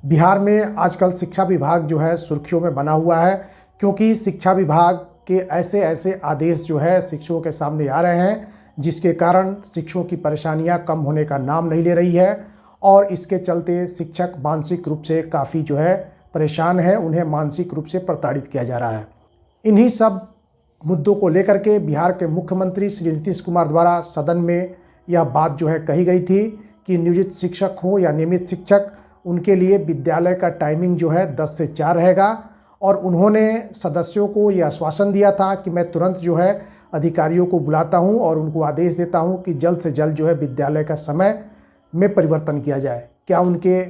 बिहार में आजकल शिक्षा विभाग जो है सुर्खियों में बना हुआ है, क्योंकि शिक्षा विभाग के ऐसे ऐसे आदेश जो है शिक्षकों के सामने आ रहे हैं, जिसके कारण शिक्षकों की परेशानियां कम होने का नाम नहीं ले रही है। और इसके चलते शिक्षक मानसिक रूप से काफ़ी जो है परेशान है, उन्हें मानसिक रूप से प्रताड़ित किया जा रहा है। इन्हीं सब मुद्दों को लेकर के बिहार के मुख्यमंत्री श्री नीतीश कुमार द्वारा सदन में यह बात जो है कही गई थी कि नियोजित शिक्षक हो या नियमित शिक्षक, उनके लिए विद्यालय का टाइमिंग जो है 10 से 4 रहेगा। और उन्होंने सदस्यों को यह आश्वासन दिया था कि मैं तुरंत जो है अधिकारियों को बुलाता हूं और उनको आदेश देता हूं कि जल्द से जल्द जो है विद्यालय का समय में परिवर्तन किया जाए। क्या उनके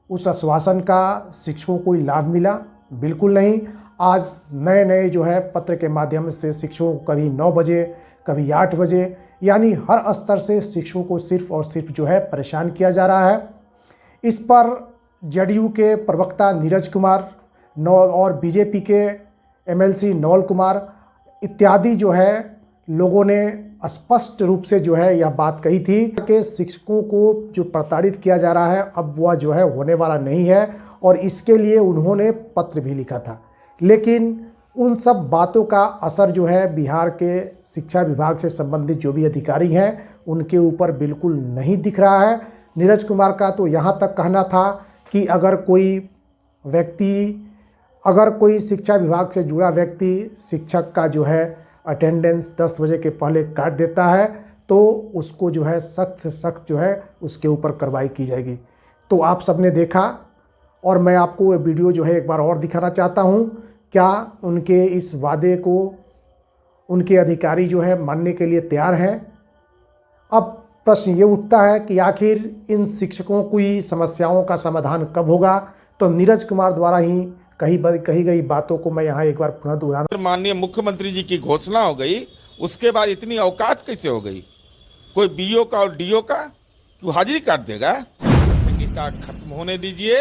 उस आश्वासन का शिक्षकों को लाभ मिला? बिल्कुल नहीं। आज नए नए जो है पत्र के माध्यम से शिक्षकों को कभी 9 बजे, कभी 8 बजे, यानी हर स्तर से शिक्षकों को सिर्फ और सिर्फ जो है परेशान किया जा रहा है। इस पर जेडीयू के प्रवक्ता नीरज कुमार और बीजेपी के एमएलसी नवल कुमार इत्यादि जो है लोगों ने स्पष्ट रूप से जो है यह बात कही थी कि शिक्षकों को जो प्रताड़ित किया जा रहा है अब वह जो है होने वाला नहीं है, और इसके लिए उन्होंने पत्र भी लिखा था। लेकिन उन सब बातों का असर जो है बिहार के शिक्षा विभाग से संबंधित जो भी अधिकारी हैं उनके ऊपर बिल्कुल नहीं दिख रहा है। नीरज कुमार का तो यहाँ तक कहना था कि अगर कोई शिक्षा विभाग से जुड़ा व्यक्ति शिक्षक का जो है अटेंडेंस 10 बजे के पहले काट देता है तो उसको जो है सख्त से सख्त जो है उसके ऊपर कार्रवाई की जाएगी। तो आप सबने देखा, और मैं आपको ये वीडियो जो है एक बार और दिखाना चाहता हूँ। क्या उनके इस वादे को उनके अधिकारी जो है मानने के लिए तैयार हैं? अब प्रश्न ये उठता है कि आखिर इन शिक्षकों की समस्याओं का समाधान कब होगा? तो नीरज कुमार द्वारा ही कही गई बातों को मैं यहाँ एक बार पुनः दोहराना। माननीय मुख्यमंत्री जी की घोषणा हो गई, उसके बाद इतनी औकात कैसे हो गई? कोई बीओ का और डीओ का क्यों हाजिरी काट देगा? संहिता खत्म होने दीजिए।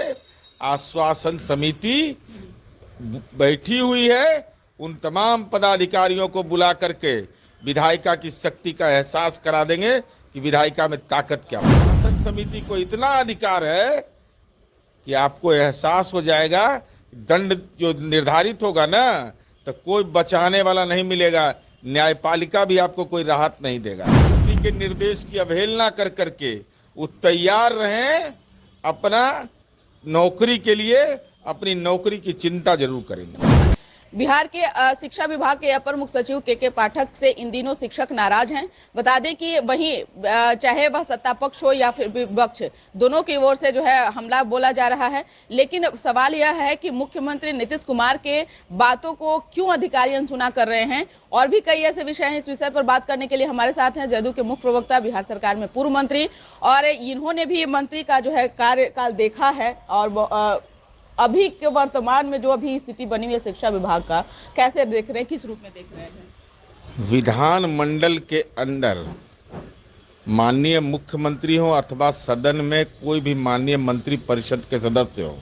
आश्वासन समिति बैठी हुई है, उन तमाम पदाधिकारियों को बुला करके विधायिका की शक्ति का एहसास करा देंगे कि विधायिका में ताकत क्या है। शासन समिति को इतना अधिकार है कि आपको एहसास हो जाएगा, दंड जो निर्धारित होगा ना तो कोई बचाने वाला नहीं मिलेगा, न्यायपालिका भी आपको कोई राहत नहीं देगा। के निर्देश की अवहेलना कर करके वो तैयार रहें, अपना नौकरी के लिए अपनी नौकरी की चिंता जरूर करेंगे। बिहार के शिक्षा विभाग के अपर मुख्य सचिव के पाठक से इन दिनों शिक्षक नाराज हैं। बता दें कि वहीं चाहे वह सत्ता पक्ष हो या फिर विपक्ष, दोनों की ओर से जो है हमला बोला जा रहा है। लेकिन सवाल यह है कि मुख्यमंत्री नीतीश कुमार के बातों को क्यों अधिकारी अनसुना कर रहे हैं। और भी कई ऐसे विषय हैं। इस विषय पर बात करने के लिए हमारे साथ हैं जेडीयू के मुख्य प्रवक्ता, बिहार सरकार में पूर्व मंत्री, और इन्होंने भी मंत्री का जो है कार्यकाल देखा है। और अभी के वर्तमान में जो अभी स्थिति बनी हुई है शिक्षा विभाग का, कैसे देख रहे हैं, किस रूप में देख रहे हैं? विधान मंडल के अंदर माननीय मुख्यमंत्री हो अथवा सदन में कोई भी माननीय मंत्री परिषद के सदस्य हो,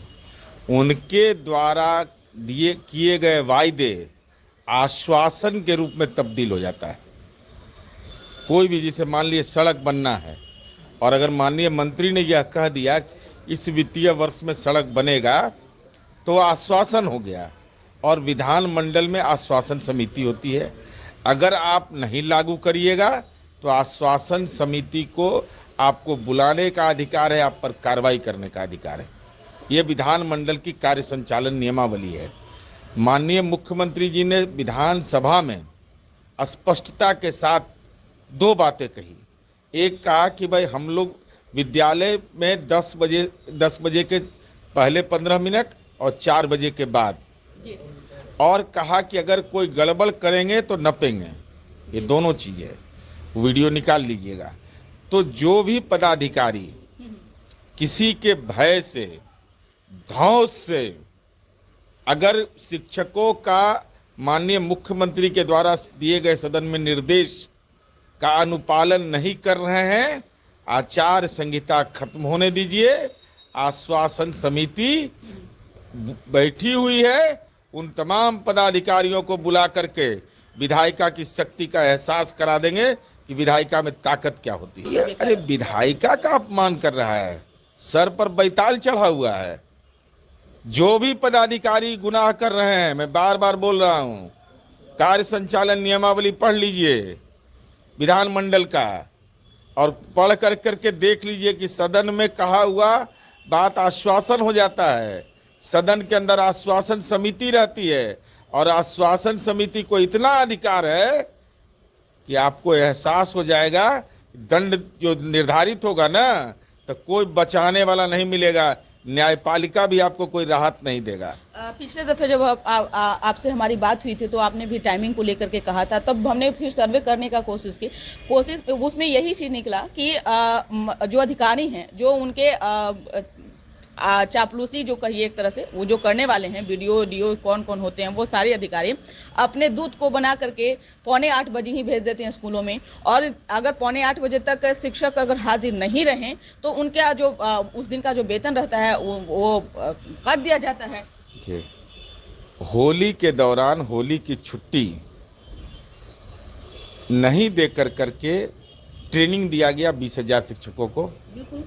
उनके द्वारा किए गए वायदे आश्वासन के रूप में तब्दील हो जाता है। कोई भी, जिसे मान लीजिए सड़क बनना है, और अगर माननीय मंत्री ने यह कह दिया इस वित्तीय वर्ष में सड़क बनेगा तो आश्वासन हो गया। और विधान मंडल में आश्वासन समिति होती है, अगर आप नहीं लागू करिएगा तो आश्वासन समिति को आपको बुलाने का अधिकार है, आप पर कार्रवाई करने का अधिकार है। ये विधान मंडल की कार्य संचालन नियमावली है। माननीय मुख्यमंत्री जी ने विधानसभा में स्पष्टता के साथ 2 बातें कही। एक कहा कि भाई हम लोग विद्यालय में 10 बजे के पहले 15 मिनट और 4 बजे के बाद, और कहा कि अगर कोई गड़बड़ करेंगे तो नपेंगे। ये दोनों चीज़ें वीडियो निकाल लीजिएगा। तो जो भी पदाधिकारी किसी के भय से, धौंस से, अगर शिक्षकों का माननीय मुख्यमंत्री के द्वारा दिए गए सदन में निर्देश का अनुपालन नहीं कर रहे हैं, आचार संहिता खत्म होने दीजिए। आश्वासन समिति बैठी हुई है, उन तमाम पदाधिकारियों को बुला करके विधायिका की शक्ति का एहसास करा देंगे कि विधायिका में ताकत क्या होती है। अरे विधायिका का अपमान कर रहा है, सर पर बैताल चढ़ा हुआ है, जो भी पदाधिकारी गुनाह कर रहे हैं, मैं बार बार बोल रहा हूं, कार्य संचालन नियमावली पढ़ लीजिए विधानमंडल का, और पढ़ करके देख लीजिए कि सदन में कहा हुआ बात आश्वासन हो जाता है। सदन के अंदर आश्वासन समिति रहती है, और आश्वासन समिति को इतना अधिकार है कि आपको एहसास हो जाएगा, दंड जो निर्धारित होगा ना, तो कोई बचाने वाला नहीं मिलेगा, न्यायपालिका भी आपको कोई राहत नहीं देगा। पिछले दफे जब आपसे हमारी बात हुई थी तो आपने भी टाइमिंग को लेकर के कहा था, तब हमने फिर सर्वे करने का कोशिश उसमें यही चीज निकला कि जो अधिकारी हैं, जो उनके चापलूसी जो कहिए एक तरह से, वो जो करने वाले हैं, वीडियो डीओ कौन कौन होते हैं, वो सारे अधिकारी अपने दूत को बना करके 7:45 बजे ही भेज देते हैं स्कूलों में, और अगर 7:45 बजे तक शिक्षक अगर हाजिर नहीं रहें तो उनका जो उस दिन का जो वेतन रहता है वो काट दिया जाता है। देखिए, होली के दौरान होली की छुट्टी नहीं देकर करके ट्रेनिंग दिया गया 20,000 शिक्षकों को। बिल्कुल।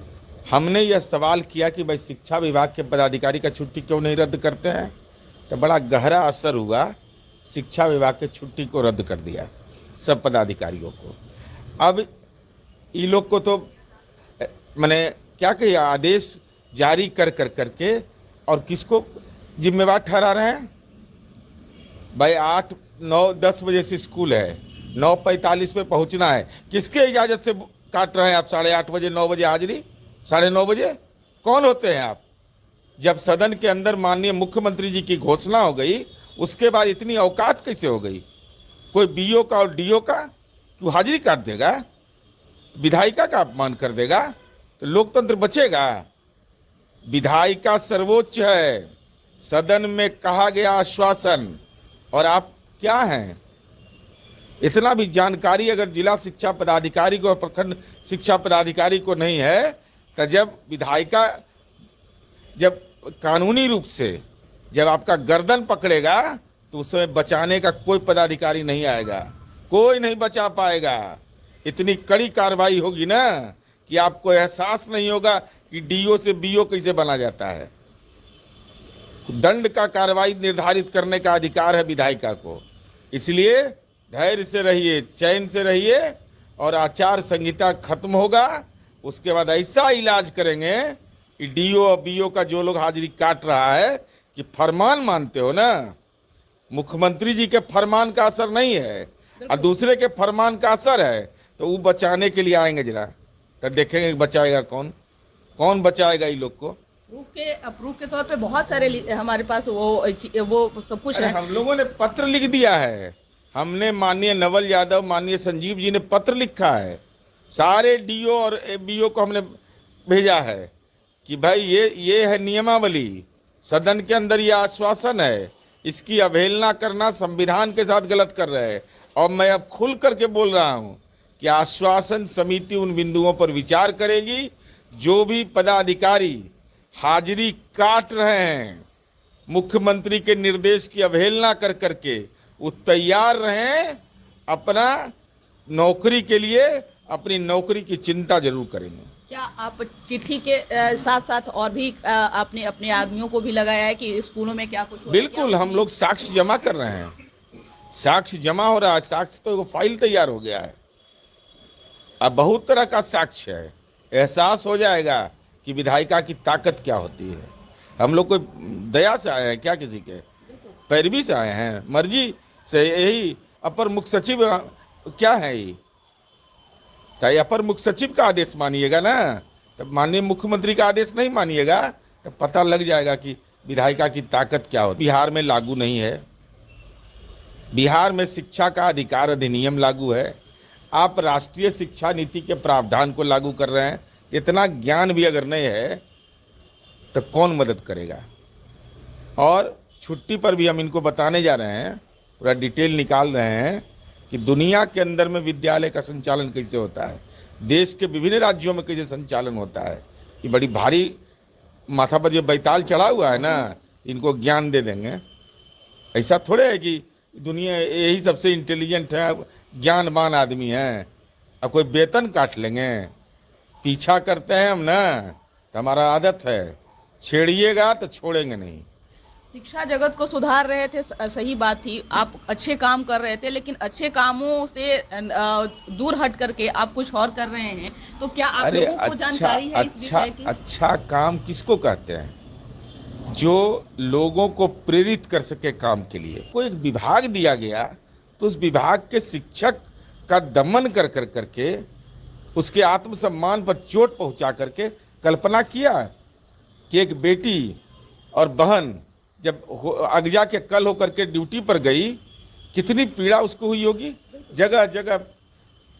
हमने यह सवाल किया कि भाई शिक्षा विभाग के पदाधिकारी का छुट्टी क्यों नहीं रद्द करते हैं, तो बड़ा गहरा असर हुआ, शिक्षा विभाग के छुट्टी को रद्द कर दिया सब पदाधिकारियों को। अब ये लोग को तो मैंने क्या कहिए, आदेश जारी कर करके और किसको जिम्मेवार ठहरा रहे हैं। भाई 8, 9, 10 बजे से स्कूल है, 9:45 पे पहुंचना है, किसके इजाज़त से काट रहे हैं आप 8:30 बजे, 9 बजे हाजिरी, 9:30 बजे? कौन होते हैं आप? जब सदन के अंदर माननीय मुख्यमंत्री जी की घोषणा हो गई, उसके बाद इतनी औकात कैसे हो गई? कोई बीओ का और डीओ का क्यों हाजिरी काट देगा, विधायिका का अपमान कर देगा, तो लोकतंत्र बचेगा? विधायिका सर्वोच्च है, सदन में कहा गया आश्वासन, और आप क्या हैं? इतना भी जानकारी अगर जिला शिक्षा पदाधिकारी को और प्रखंड शिक्षा पदाधिकारी को नहीं है, तो जब विधायिका जब कानूनी रूप से जब आपका गर्दन पकड़ेगा तो उस समय बचाने का कोई पदाधिकारी नहीं आएगा, कोई नहीं बचा पाएगा। इतनी कड़ी कार्रवाई होगी ना कि आपको एहसास नहीं होगा कि डीओ से बीओ कैसे बना जाता है। दंड का कार्रवाई निर्धारित करने का अधिकार है विधायिका को। इसलिए धैर्य से रहिए, चैन से रहिए, और आचार संहिता खत्म होगा, उसके बाद ऐसा इलाज करेंगे कि डीओ और बीओ का जो लोग हाजिरी काट रहा है कि फरमान मानते हो ना, मुख्यमंत्री जी के फरमान का असर नहीं है और दूसरे के फरमान का असर है, तो वो बचाने के लिए आएंगे जरा, तो देखेंगे बचाएगा कौन, कौन बचाएगा ये लोग को। प्रूफ के तौर पे बहुत सारे हमारे पास वो सब कुछ है। हम लोगों ने पत्र लिख दिया है, हमने माननीय नवल यादव, माननीय संजीव जी ने पत्र लिखा है, सारे डीओ और बीओ को हमने भेजा है कि भाई ये है नियमावली, सदन के अंदर ये आश्वासन है, इसकी अवहेलना करना संविधान के साथ गलत कर रहे हैं। और मैं अब खुल करके बोल रहा हूँ कि आश्वासन समिति उन बिंदुओं पर विचार करेगी, जो भी पदाधिकारी हाजिरी काट रहे हैं मुख्यमंत्री के निर्देश की अवहेलना कर करके, वो तैयार रहें अपना नौकरी के लिए, अपनी नौकरी की चिंता जरूर करेंगे। क्या आप चिट्ठी के साथ साथ और भी आपने अपने आदमियों को भी लगाया है कि स्कूलों में क्या कुछ हो? बिल्कुल, हम लोग साक्ष्य जमा कर रहे हैं, साक्ष्य जमा हो रहा है, साक्ष्य तो फाइल तैयार हो गया है, अब बहुत तरह का साक्ष्य है, एहसास हो जाएगा कि विधायिका की ताकत क्या होती है। हम लोग कोई दया से आए हैं क्या, किसी के पैरवी से आए हैं, मर्जी से? यही अपर मुख्य सचिव क्या है, ये चाहे अपर मुख्य सचिव का आदेश मानिएगा ना, तब माननीय मुख्यमंत्री का आदेश नहीं मानिएगा, तो पता लग जाएगा कि विधायिका की ताकत क्या होती है। बिहार में लागू नहीं है, बिहार में शिक्षा का अधिकार अधिनियम लागू है, आप राष्ट्रीय शिक्षा नीति के प्रावधान को लागू कर रहे हैं। इतना ज्ञान भी अगर नहीं है तो कौन मदद करेगा? और छुट्टी पर भी हम इनको बताने जा रहे हैं, पूरा डिटेल निकाल रहे हैं कि दुनिया के अंदर में विद्यालय का संचालन कैसे होता है, देश के विभिन्न राज्यों में कैसे संचालन होता है। ये बड़ी भारी माथा पर जो बैताल चढ़ा हुआ है ना, इनको ज्ञान दे देंगे। ऐसा थोड़े है कि दुनिया यही सबसे इंटेलिजेंट है, ज्ञानवान आदमी है, अब कोई वेतन काट लेंगे। पीछा करते हैं हम ना, तो हमारा आदत है छेड़िएगा तो छोड़ेंगे नहीं। शिक्षा जगत को सुधार रहे थे, सही बात थी, आप अच्छे काम कर रहे थे, लेकिन अच्छे कामों से दूर हट करके आप कुछ और कर रहे हैं, तो क्या आप अरे लोगों को जानकारी है इस विषय की? अच्छा काम किसको कहते हैं? जो लोगों को प्रेरित कर सके काम के लिए। कोई एक विभाग दिया गया तो उस विभाग के शिक्षक का दमन करके उसके आत्मसम्मान पर चोट पहुंचा करके कल्पना किया कि एक बेटी और बहन जब अगजा के कल होकर के ड्यूटी पर गई, कितनी पीड़ा उसको हुई होगी। जगह जगह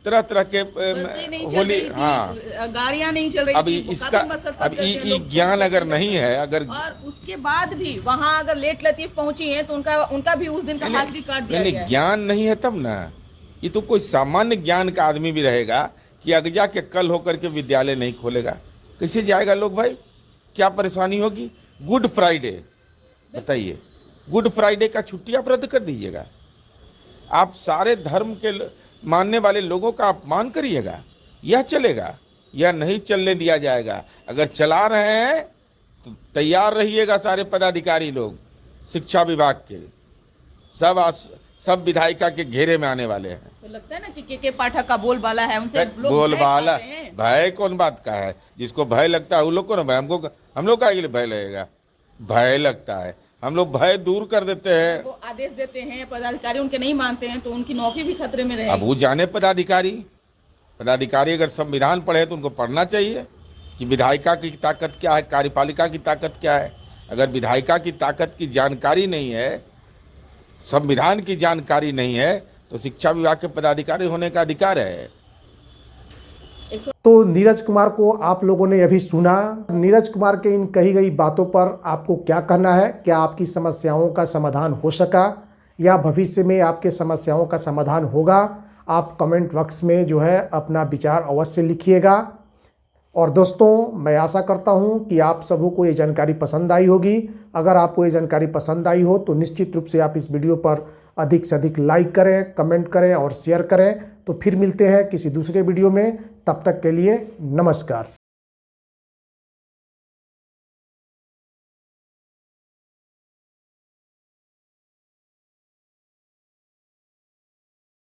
तरह तरह के होली, हाँ, गाड़ियां नहीं चल रही अब थी, इसका अब ये ज्ञान अगर नहीं है, अगर और उसके बाद भी वहां अगर लेट लतीफ पहुंची है तो उनका भी उस दिन का हाजिरी काट दिया गया है। ज्ञान नहीं है तब ना, ये तो कोई सामान्य ज्ञान का आदमी भी रहेगा कि अगजा के कल होकर के विद्यालय नहीं खोलेगा, कैसे जाएगा लोग भाई? क्या परेशानी होगी? गुड फ्राइडे, बताइए, गुड फ्राइडे का छुट्टी आप रद्द कर दीजिएगा। आप सारे धर्म के मानने वाले लोगों का अपमान करिएगा, यह चलेगा? यह नहीं चलने दिया जाएगा। अगर चला रहे हैं तो तैयार रहिएगा सारे पदाधिकारी लोग शिक्षा विभाग के, सब विधायिका के घेरे में आने वाले हैं। तो लगता है ना कि के पाठक का बोलबाला है, उनसे लोग बोलबाला, भय कौन बात का है? जिसको भय लगता है उन लोग को ना भय, हम लोग का भय लगेगा? भय लगता है, हम लोग भय दूर कर देते हैं। वो आदेश देते हैं, पदाधिकारी उनके नहीं मानते हैं, तो उनकी नौकरी भी खतरे में रहेगी। अब वो जाने पदाधिकारी अगर संविधान पढ़े तो उनको पढ़ना चाहिए कि विधायिका की ताकत क्या है, कार्यपालिका की ताकत क्या है। अगर विधायिका की ताकत की जानकारी नहीं है, संविधान की जानकारी नहीं है, तो शिक्षा विभाग के पदाधिकारी होने का अधिकार है। तो नीरज कुमार को आप लोगों ने अभी सुना। नीरज कुमार के इन कही गई बातों पर आपको क्या कहना है? क्या आपकी समस्याओं का समाधान हो सका या भविष्य में आपके समस्याओं का समाधान होगा? आप कमेंट बॉक्स में जो है अपना विचार अवश्य लिखिएगा। और दोस्तों, मैं आशा करता हूं कि आप सबों को ये जानकारी पसंद आई होगी। अगर आपको ये जानकारी पसंद आई हो तो निश्चित रूप से आप इस वीडियो पर अधिक से अधिक लाइक करें, कमेंट करें और शेयर करें। तो फिर मिलते हैं किसी दूसरे वीडियो में, तब तक के लिए नमस्कार।